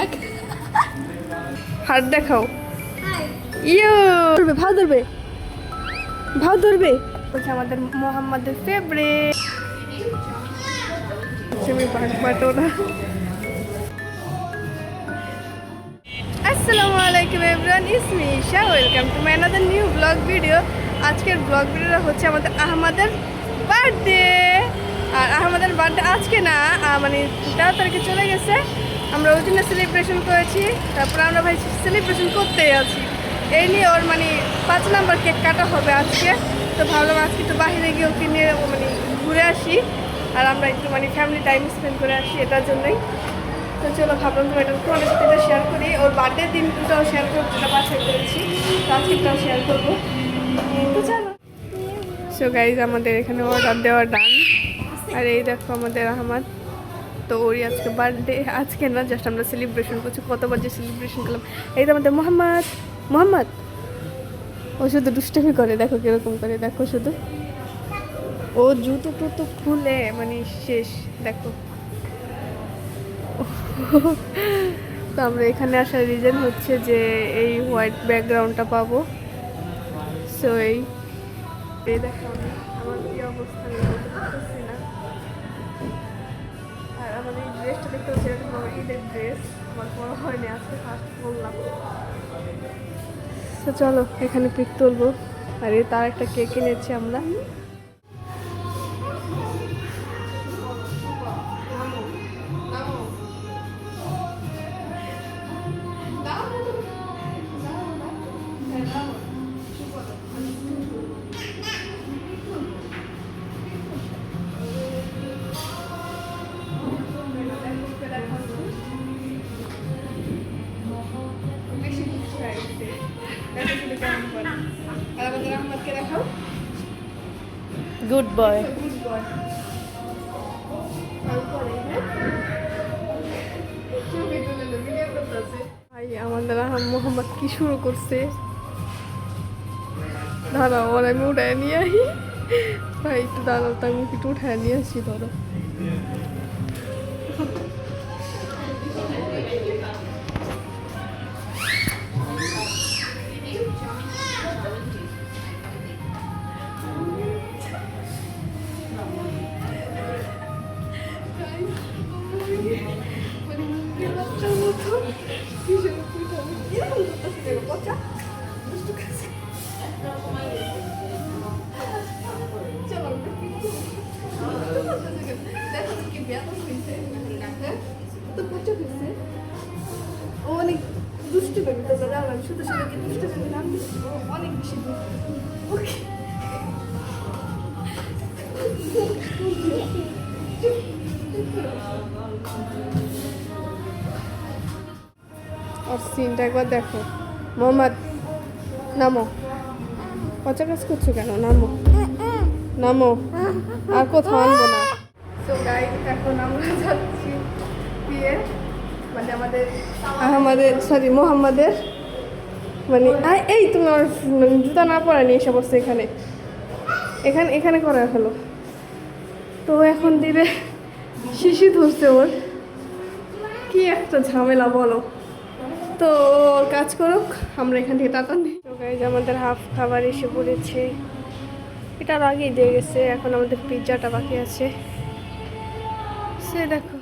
এক হাত দেখাও। ইয়ো ভাও ধরবে, ভাও ধরবে। হচ্ছে আমাদের মোহাম্মদের ফেভারিট। আসসালামু আলাইকুম everyone, it's me Isha. Welcome to my another new vlog video. আজকের ব্লগ ভিডিওটা হচ্ছে আমাদের বার্থডে। আর আহমদের বার্থডে আজকে না, মানে 13 তারিখে চলে গেছে। আমরা ওই জন্য সেলিব্রেশন করেছি। তারপর আমরা ভাই সেলিব্রেশন করতেই আছি। এই নিয়ে ওর মানে 5 নাম্বার কেক কাটা হবে আজকে। তো ভাবলাম আজকে একটু বাইরে গিয়ে ওকে নিয়ে মানে ঘুরে আসি, আর আমরা একটু মানে ফ্যামিলি টাইম স্পেন্ড করে আসি, এটার জন্যই। তো চলো ভাবলাম তোমাদের সাথে এটা শেয়ার করি। ওর বার্থডে দিনটাও শেয়ার করবো, যেটা বাছাই করেছি, তো আজকেটাও শেয়ার করবো। তো চলো। সো গাইজ, আমাদের এখানে অর্ডার দেওয়া ডান। আর এই দেখো আমাদের আহমদ। তো ওরই আজকে বার্থডে। আজকে না, জাস্ট আমরা সেলিব্রেশন করছি। কতবার যে সেলিব্রেশন করলাম। এই তো আমাদের মোহাম্মদ ও শুধু দুষ্টামি করে, দেখো কিরকম করে, দেখো শুধু ও জুতো টুতো খুলে মানে শেষ, দেখো। তো আমরা এখানে আসার রিজন হচ্ছে যে এই হোয়াইট ব্যাকগ্রাউন্ডটা পাবো। সো এই দেখো আমার কি অবস্থা, বুঝতেছি না। আর আমাদের এই ড্রেসটা দেখতে হচ্ছে আমার ঈদের ড্রেস। আমার পরা হয়নি, আজকে ফার্স্ট বললাম। তো চলো এখানে পিক তুলবো। আর এই তার একটা কেক কিনেছি আমরা। Good boy. ভাই আমাদের মোহাম্মদ কি শুরু করছে, দাঁড়াও ওর আমি উঠায় নিয়ে আহি। ভাই একটু দাঁড়াও, তো আমি একটু উঠায় নিয়ে আসি। ধরো অনেক দুষ্টু বেবি, তো জানলাম শুধু শুধু কি দুষ্টু বেবি নাম অনেক বেশি ওকে। আর সিনটা একবার দেখো। মোহাম্মদ নামো, পচা কাজ করছো কেন? নামো নামো, আর কোথাও আনবো না। তো গাইস, এখন আমরা যাচ্ছি বিয়ে, মানে মোহাম্মদের মানে এই তুমি আমার জুতা না পরে নিয়ে এসে বসছে এখানে এখানে এখানে করা হলো। তো এখন দিবে, শিশি ধরছে ওর, কি একটা ঝামেলা বলো। তো ওর কাজ করুক, আমরা এখান থেকে টাটা নিই। তো গাইজ, আমাদের হাফ খাবার এসে পড়েছে। এটার আগেই দিয়ে গেছে, এখন আমাদের পিৎজাটা বাকি আছে। সে দেখো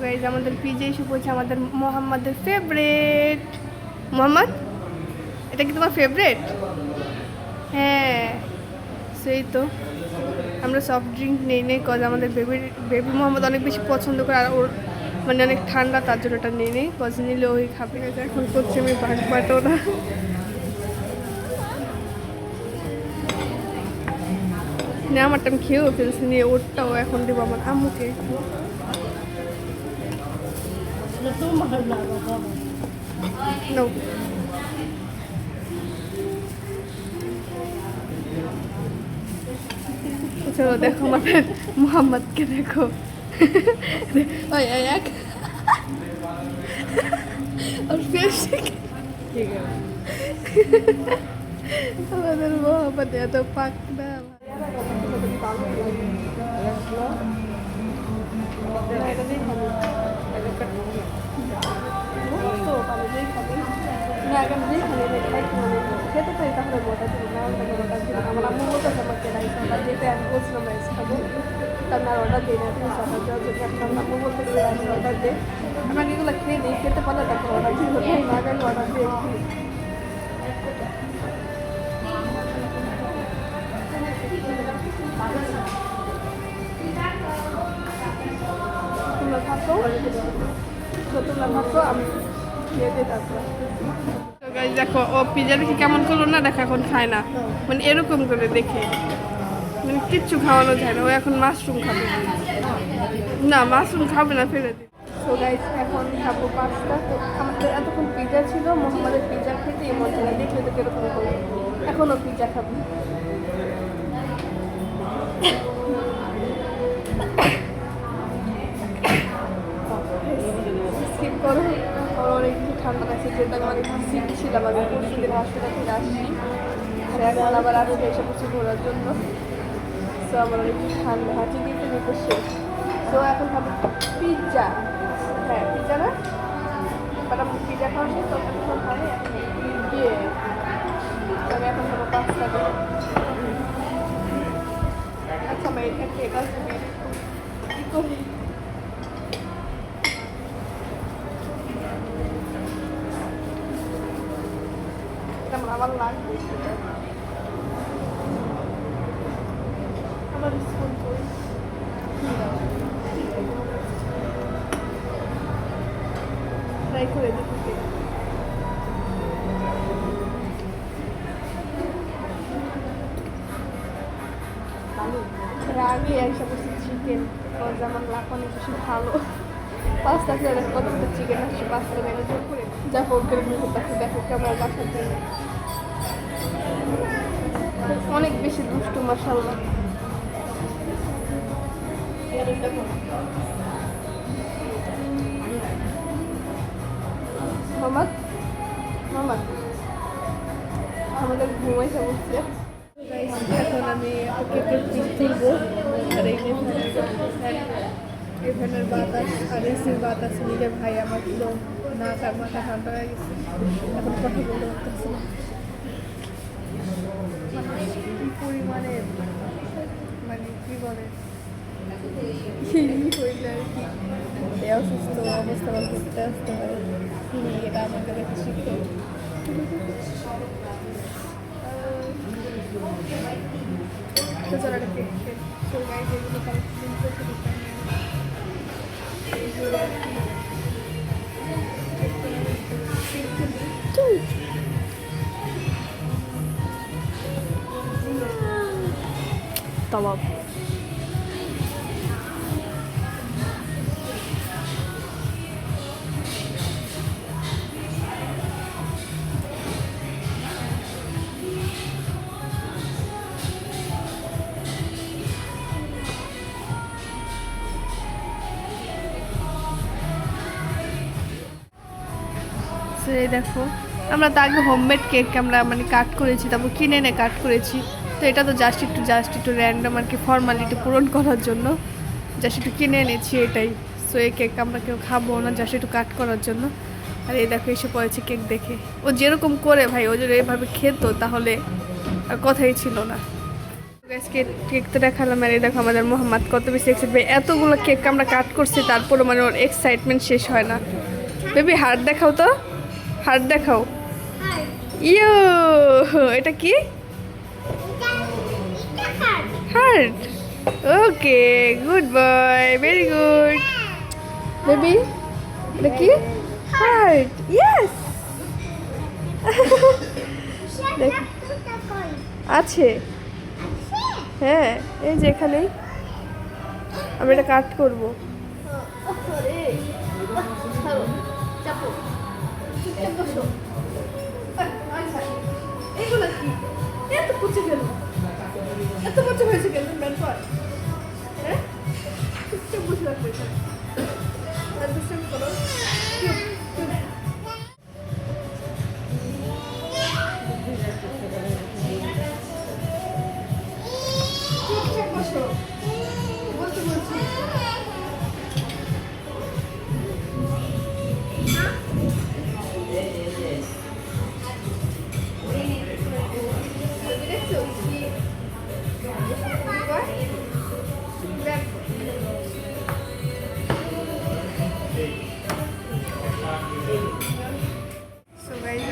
গাইজ, আমাদের পিজে এসে পড়ছে আমাদের মোহাম্মদের ফেভারিট। মোহাম্মদ, এটা কি তোমার ফেভারিট? হ্যাঁ, সেই তো আমরা সফট ড্রিঙ্ক নেই কজ আমাদের বেবি মোহাম্মদ অনেক বেশি পছন্দ করে, আর ওর মানে অনেক ঠান্ডা, তার জন্য ওটা নেই কজ নিলে ওই খাবে। এখন করছে আমি বাটোটা। না, আমারটা আমি খেয়েও ফেলছি, নিয়ে ওরটাও এখন দেবো আমার আম্মুকে। No. চলো দেখো আমাদের মোহাম্মদকে দেখো। ওই এক আর ফেস আমাদের মোহাম্মদ এত পাক না খেতে পারি তাহলে মোটা ছিল না মোটা ছিল আমার আম্মু বলতে আমাকে রাইস অর্ডার যেটা আমি বলছিলাম রাইস খাবো তার আর অর্ডার দিই না তুমি অর্ডার দেওয়ার জন্য এখন আম্মু বলতে রাইস অর্ডার দে আমরা এগুলো খেয়ে নিই খেতে পারলে তারপর অর্ডার দিই না গেলে অর্ডার দিয়ে তোমরা থাকো তোমরা থাকো আমি খেয়ে দিই তারপর দেখো ও পিজা দেখে কেমন করলো না দেখো এখন খায় না মানে এরকম করে দেখে মানে কিচ্ছু খাওয়ানো যায় না ও এখন মাশরুম খাবে না মাশরুম খাবে না ফেলে দিই সো গাইস এখন খাবো পাস্তা তো আমাদের এতক্ষণ পিজা ছিল মোহাম্মদের পিজা খেতে এমন ছিল দেখলে তো কিরকম করবো এখনও পিজা খাবো স্কিপ করো অনেক কিছু ঠান্ডা লাগছে যেটা অনেক শীত ছিলাম আমি পরশু দিন হসপিটাল থেকে আসছি এখন আবার আসবে এসে কিছু ঘোরার জন্য তো আমার অনেক ঠান্ডা হাঁচি দিতে দিতে শেষ তো এখন খাবো পিৎজা হ্যাঁ পিৎজা না বাট আমি পিৎজা খাওয়া শেষ তো এখন খাবে গিয়ে আমি এখন খাবো পাস্তা দেবো আচ্ছা আমার এটা কেক আসবে কী করি আমার লাগবে আমার স্কুল বই ট্রাই করে দেখতে আগে একসাথে চিকেন আমার লাখ অনেক বেশি ভালো পাস্তা খেয়ে কত চিকেন আসছে পাস্তা ম্যানেজ করে যা হোক করে দেখো কেমন বাসার জন্য অনেক বেশি দুষ্টু মাশাআল্লাহ মামা মামা আমাদের ঘুমাইতে বসছে এখন আমি তুলবো আর এখানের বাতাস আর এসির বাতাস মিলে ভাই আমার তো নাক আর মাথা ঠান্ডা হয়ে গেছে এখন কথা বলতে পারতেছি না পরিমাণে মানে কী বলে হইলে আর কি এই অসুস্থ অবস্থা আমার করতে আসতে হয় এটা আমাকে দেখে শিখতে তো চলো একটা কেক গাড়ি যেগুলো tamam. এই দেখো আমরা তো আগে হোমমেড কেক আমরা মানে কাট করেছি তারপর কিনে এনে কাট করেছি তো এটা তো জাস্ট একটু র্যান্ডম আর কি ফর্মালিটি পূরণ করার জন্য জাস্ট একটু কিনে এনেছি এটাই সো এই কেক আমরা কেউ খাবো না জাস্ট একটু কাট করার জন্য আর এই দেখো এসে পড়েছে কেক দেখে ও যেরকম করে ভাই ও যদি এভাবে খেতো তাহলে আর কথাই ছিল না কেক তো দেখালাম আর এই দেখো আমাদের মোহাম্মদ কত বেশি এক্সাইটেড ভাই এতগুলো কেক আমরা কাট করছি তারপরে মানে ওর এক্সাইটমেন্ট শেষ হয় না বেবি হার্ট দেখাও তো হার্ট দেখাও ইয়ো এটা কি heart okay good boy very good baby এটা কি হার্ট ইয়েস আছে হ্যাঁ এই যে এখানেই আমি এটা কাট করবো এগুলো কি এত পুচে গেল এত পুচে হয়েছে গেল চুপ বসে রাখবে দুষ্টামি করো চুপ চুপ চুপচাপ বসো বলতে বলছি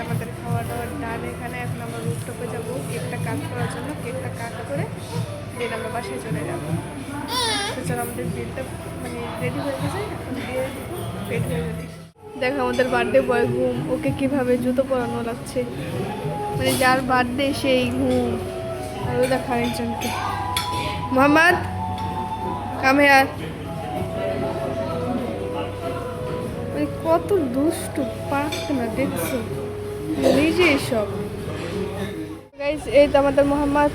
আমাদের খাওয়া দাওয়ার ডান এখানে এখন আমরা রুফটপে যাবো কেকটা কাট করার জন্য কেকটা কাট করে দেন আমরা বাসায় চলে যাবো তাছাড়া আমাদের বিলটা মানে রেডি হয়ে গেছে এখন দিয়ে পেট হয়ে যাবে দেখো আমাদের বার্থডে বয় ঘুম ওকে কিভাবে জুতো পরানো লাগছে মানে যার বার্থডে সেই ঘুম আর ও দেখা একজনকে মোহাম্মদ কাম হেয়ার মানে কত দুষ্টু পাক না দেখছো নিজে সব গাইস এই তো আমাদের মোহাম্মদ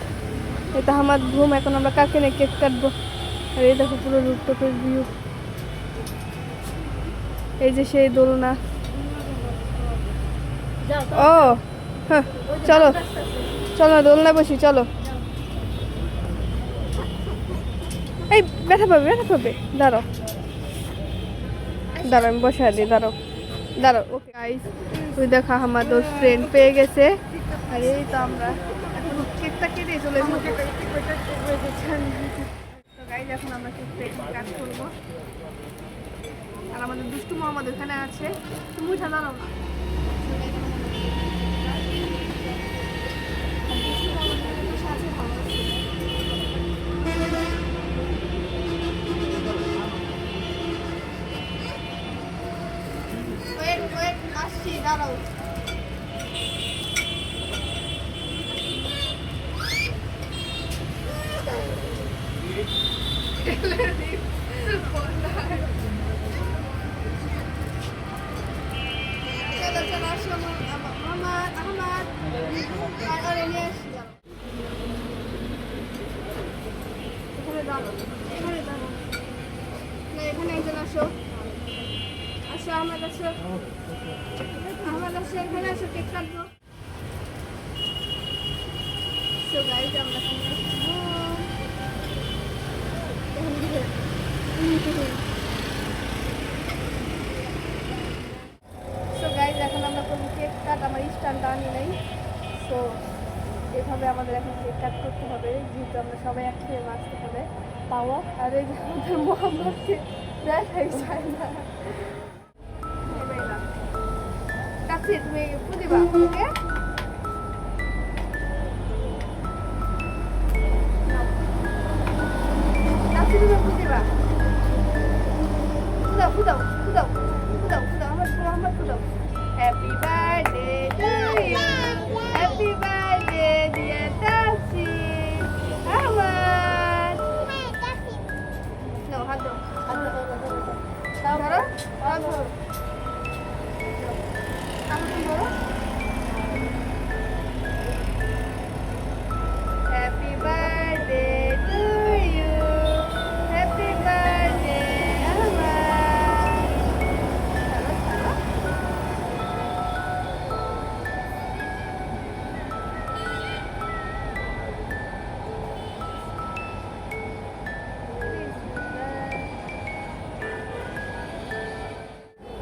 এই তো আমার ঘুম এখন আমরা কাকে নিয়ে কেক কাটবো আর এই দেখো পুরো রুফটপের ভিউ এই যে সেই দোলনা ও হ্যাঁ চলো চলো দোলনা বসি চলো এই ব্যথা পাবে দাঁড়াও আমি বসে দিই দাঁড়াও ওকে গাইস ওই দেখো আমার ওর ফ্রেন্ড পেয়ে গেছে আর এই তো আমরা এখন কেকটা কেটে চলে যাবো তো গাইস এখন আমরা কেকটা কাট করবো আর আমাদের দুষ্টু মোহাম্মদ ওখানে আছে তুমি উঠে দাঁড়াও না আসছি দাঁড়াও চলো আসো আহমাদ আর নিয়ে আসছি এখানে দাঁড়াও না এখানে একজন আসো আহমাদ আসো এখানে আসো কেক কাটবো সো গাইস আমরা সো গাইস এখন আমরা কোনো কেক কাট আমার স্ট্যান্ডটা আনি নাই সো এভাবে আমাদের এখন কেক কাট করতে হবে যেহেতু আমরা সবাই একসাথে বাঁচতে হবে পাওয়া আর এই যে আমাদের মোহাম্মদকে দেখাই যায় না ডাকছি তুমি বুঝিবা ওকে ডাকছি তুমি বুঝিবা ফুদাও আমার ফুদাও happy birthday to you happy birthday dear ডাকছি আমার নাও হাত দাও ধরো Happy birthday to you. Happy birthday, Ahmad.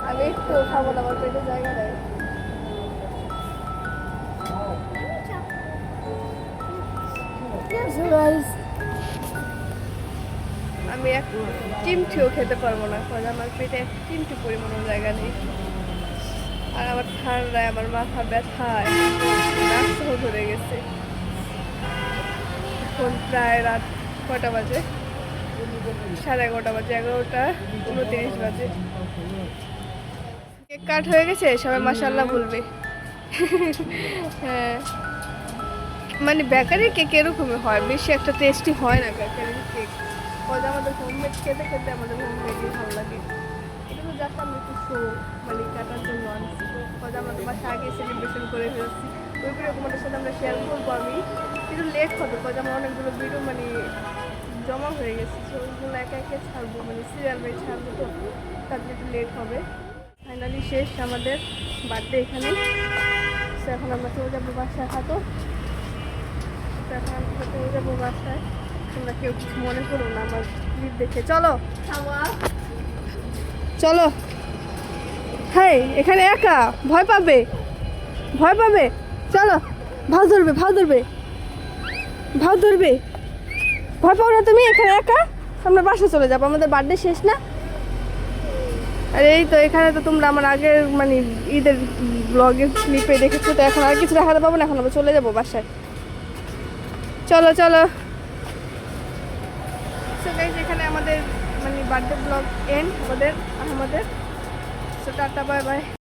আমি একটু খাবো না আমার পেটে জায়গা নেই আমি এক চিমটিও খেতে পারবো না কারণ আমার পেটে এক চিমটি পরিমাণও জায়গা নেই আর আমার ঠান্ডায় আমার মাথা ব্যথায় নাকটাও ধরে গেছে এখন প্রায় রাত কটা বাজে 11:30 বাজে 11:29 বাজে কেক কাট হয়ে গেছে সবাই মাশাআল্লাহ বলবে হ্যাঁ মানে বেকারির কেক এরকমই হয় বেশি একটা টেস্টি হয় না বেকারির কেক কত আমাদের হোমমেড খেতে খেতে আমাদের হোমমেডই ভালো লাগে এটা তো জাস্ট আমরা একটু শো মানে কাটার জন্য আনছি কত আমাদের বাসা আগে সেলিব্রেশন করে ফেলছি ওইগুলো তোমাদের সাথে আমরা শেয়ার করবো আমি কিন্তু লেট হবে কত আমার অনেকগুলো ভিডিও মানে জমা হয়ে গেছে, তো ওইগুলো একা একা ছাড়বো, মানে সিরিয়াল বাই ছাড়বো, তো তাদের একটু লেট হবে। ফাইনালি শেষ আমাদের বার্থডে এখানে। তো এখন আমরা চলে যাবো বাসায়। হাঁটো, তো এখন আমরা চলে যাবো বাসায়। তোমরা কেউ কিছু মনে করো না আমার ক্লিপ দেখে। চলো চলো। হ্যাঁ, এখানে একা, ভয় পাবে, ভয় পাবে। চলো, ভাও ধরবে, ভাও ধরবে, ভাও ধরবে। ভয় পাও না তুমি, এখানে একা। আমরা বাসা চলে যাবো, আমাদের বার্থডে শেষ না। আর এই তো এখানে তো তোমরা আমার আগের মানে ঈদের ব্লগের ক্লিপে দেখেছো, তো এখন আর কিছু দেখাতে পাবো না, এখন আমরা চলে যাবো বাসায়। চলো চলো। সো গাইস, এখানে আমাদের মানে বার্থডে ব্লগ এন্ড আমাদের। So tata, bye bye.